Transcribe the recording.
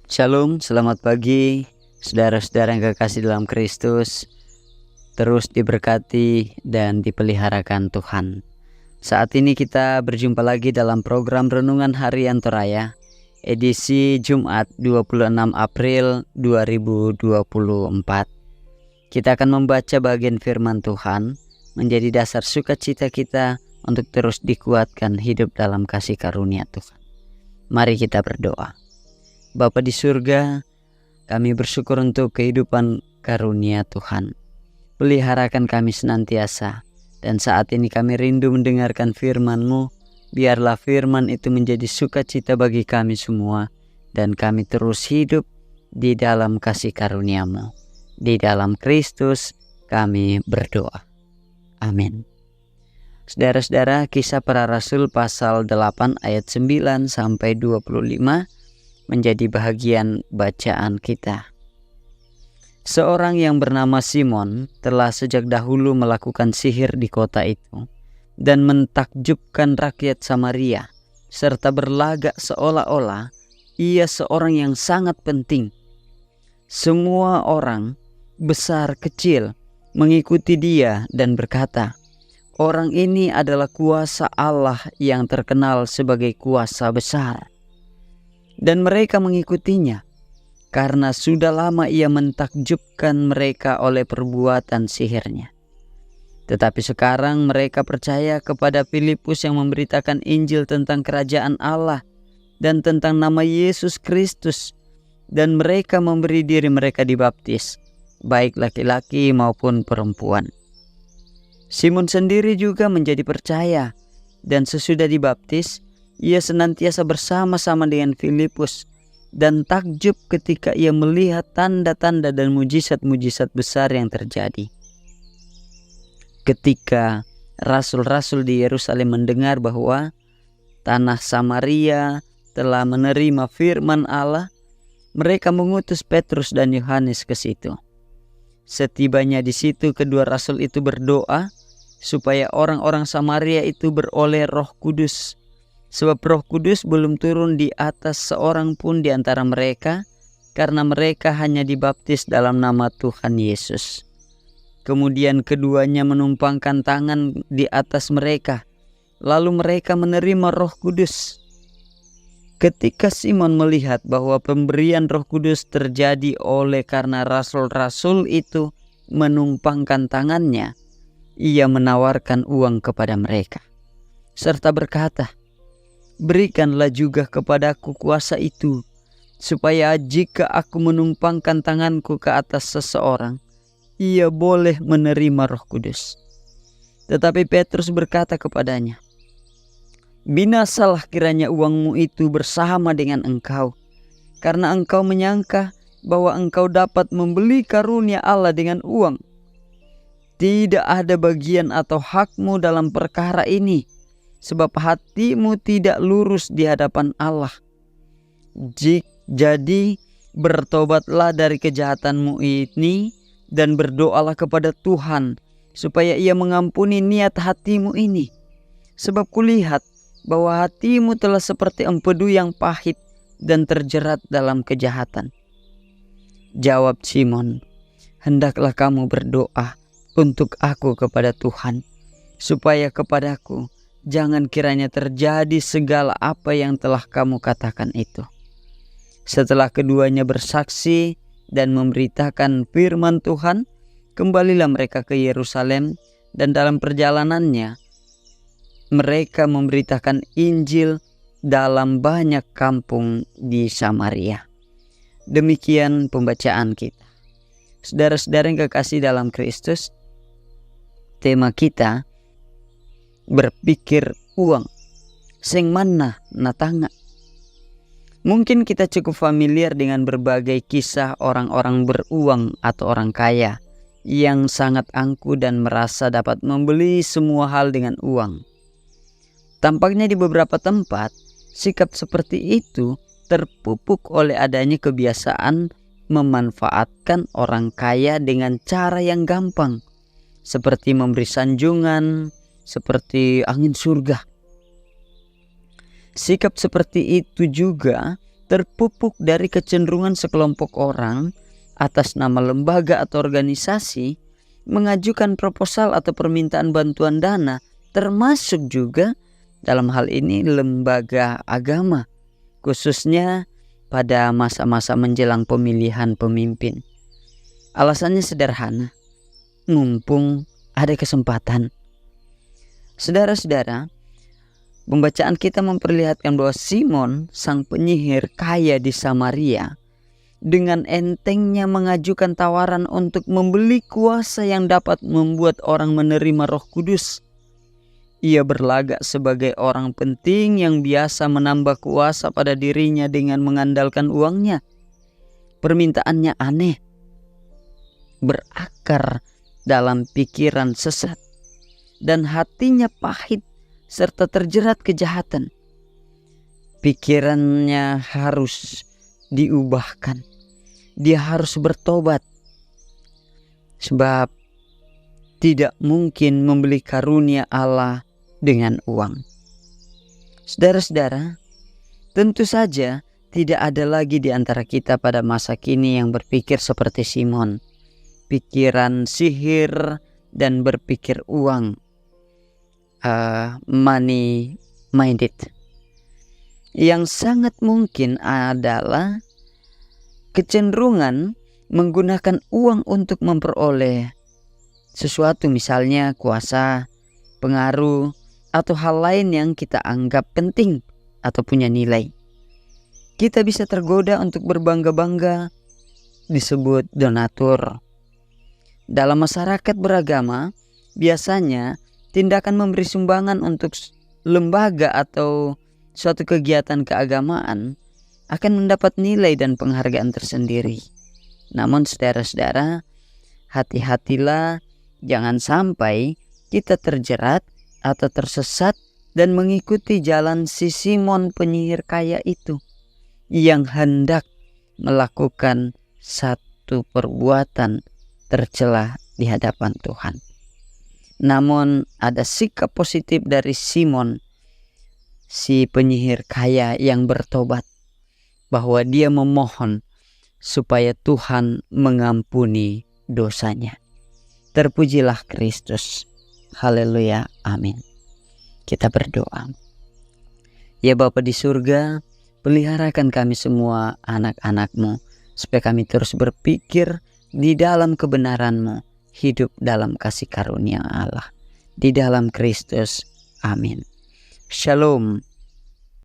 Shalom, selamat pagi saudara-saudara yang kekasih dalam Kristus. Terus diberkati dan dipeliharakan Tuhan. Saat ini kita berjumpa lagi dalam program Renungan Harian Toraya, edisi Jumat 26 April 2024. Kita akan membaca bagian firman Tuhan menjadi dasar sukacita kita untuk terus dikuatkan hidup dalam kasih karunia Tuhan. Mari kita berdoa. Bapa di surga, kami bersyukur untuk kehidupan karunia Tuhan. Peliharakan kami senantiasa, dan saat ini kami rindu mendengarkan firman-Mu. Biarlah firman itu menjadi sukacita bagi kami semua, dan kami terus hidup di dalam kasih karunia-Mu. Di dalam Kristus kami berdoa. Amin. Saudara-saudara, Kisah Para Rasul pasal 8 ayat 9 sampai 25 menjadi bahagian bacaan kita. Seorang yang bernama Simon telah sejak dahulu melakukan sihir di kota itu dan mentakjubkan rakyat Samaria, serta berlagak seolah-olah ia seorang yang sangat penting. Semua orang, besar kecil, mengikuti dia dan berkata, "Orang ini adalah kuasa Allah yang terkenal sebagai kuasa besar." Dan mereka mengikutinya, karena sudah lama ia mentakjubkan mereka oleh perbuatan sihirnya. Tetapi sekarang mereka percaya kepada Filipus yang memberitakan Injil tentang kerajaan Allah dan tentang nama Yesus Kristus, dan mereka memberi diri mereka dibaptis, baik laki-laki maupun perempuan. Simon sendiri juga menjadi percaya, dan sesudah dibaptis, ia senantiasa bersama-sama dengan Filipus dan takjub ketika ia melihat tanda-tanda dan mujizat-mujizat besar yang terjadi. Ketika rasul-rasul di Yerusalem mendengar bahwa tanah Samaria telah menerima firman Allah, mereka mengutus Petrus dan Yohanes ke situ. Setibanya di situ, kedua rasul itu berdoa supaya orang-orang Samaria itu beroleh Roh Kudus. Sebab Roh Kudus belum turun di atas seorang pun di antara mereka, karena mereka hanya dibaptis dalam nama Tuhan Yesus. Kemudian keduanya menumpangkan tangan di atas mereka, lalu mereka menerima Roh Kudus. Ketika Simon melihat bahwa pemberian Roh Kudus terjadi oleh karena rasul-rasul itu menumpangkan tangannya, ia menawarkan uang kepada mereka, serta berkata, "Berikanlah juga kepadaku kuasa itu, supaya jika aku menumpangkan tanganku ke atas seseorang, ia boleh menerima Roh Kudus." Tetapi Petrus berkata kepadanya, "Binasalah kiranya uangmu itu bersama dengan engkau, karena engkau menyangka bahwa engkau dapat membeli karunia Allah dengan uang. Tidak ada bagian atau hakmu dalam perkara ini, sebab hatimu tidak lurus di hadapan Allah. Jadi bertobatlah dari kejahatanmu ini dan berdoalah kepada Tuhan supaya ia mengampuni niat hatimu ini. Sebab kulihat bahwa hatimu telah seperti empedu yang pahit dan terjerat dalam kejahatan." Jawab Simon, "Hendaklah kamu berdoa untuk aku kepada Tuhan, supaya kepadaku jangan kiranya terjadi segala apa yang telah kamu katakan itu." Setelah keduanya bersaksi dan memberitakan firman Tuhan, kembalilah mereka ke Yerusalem, dan dalam perjalanannya mereka memberitakan Injil dalam banyak kampung di Samaria. Demikian pembacaan kita. Saudara-saudara yang kekasih dalam Kristus, tema kita berpikir uang, sing mana natanga. Mungkin kita cukup familiar dengan berbagai kisah orang-orang beruang atau orang kaya yang sangat angkuh dan merasa dapat membeli semua hal dengan uang. Tampaknya di beberapa tempat, sikap seperti itu terpupuk oleh adanya kebiasaan memanfaatkan orang kaya dengan cara yang gampang, seperti memberi sanjungan, seperti angin surga. Sikap seperti itu juga terpupuk dari kecenderungan sekelompok orang atas nama lembaga atau organisasi mengajukan proposal atau permintaan bantuan dana, termasuk juga dalam hal ini lembaga agama, khususnya pada masa-masa menjelang pemilihan pemimpin. Alasannya sederhana, mumpung ada kesempatan. Saudara-saudara, pembacaan kita memperlihatkan bahwa Simon, sang penyihir kaya di Samaria, dengan entengnya mengajukan tawaran untuk membeli kuasa yang dapat membuat orang menerima Roh Kudus. Ia berlagak sebagai orang penting yang biasa menambah kuasa pada dirinya dengan mengandalkan uangnya. Permintaannya aneh, berakar dalam pikiran sesat, dan hatinya pahit serta terjerat kejahatan. Pikirannya harus diubahkan. Dia harus bertobat, sebab tidak mungkin membeli karunia Allah dengan uang. Saudara-saudara, tentu saja tidak ada lagi di antara kita pada masa kini yang berpikir seperti Simon, pikiran sihir dan berpikir uang, money minded. Yang sangat mungkin adalah kecenderungan menggunakan uang untuk memperoleh sesuatu, misalnya kuasa, pengaruh, atau hal lain yang kita anggap penting atau punya nilai. Kita bisa tergoda untuk berbangga-bangga disebut donatur. Dalam masyarakat beragama, biasanya tindakan memberi sumbangan untuk lembaga atau suatu kegiatan keagamaan akan mendapat nilai dan penghargaan tersendiri. Namun saudara-saudara, hati-hatilah jangan sampai kita terjerat atau tersesat dan mengikuti jalan si Simon penyihir kaya itu, yang hendak melakukan satu perbuatan tercela di hadapan Tuhan. Namun ada sikap positif dari Simon, si penyihir kaya yang bertobat, bahwa dia memohon supaya Tuhan mengampuni dosanya. Terpujilah Kristus. Haleluya. Amin. Kita berdoa. Ya Bapa di surga, peliharakan kami semua anak-anak-Mu, supaya kami terus berpikir di dalam kebenaran-Mu, hidup dalam kasih karunia Allah. Di dalam Kristus. Amin. Shalom.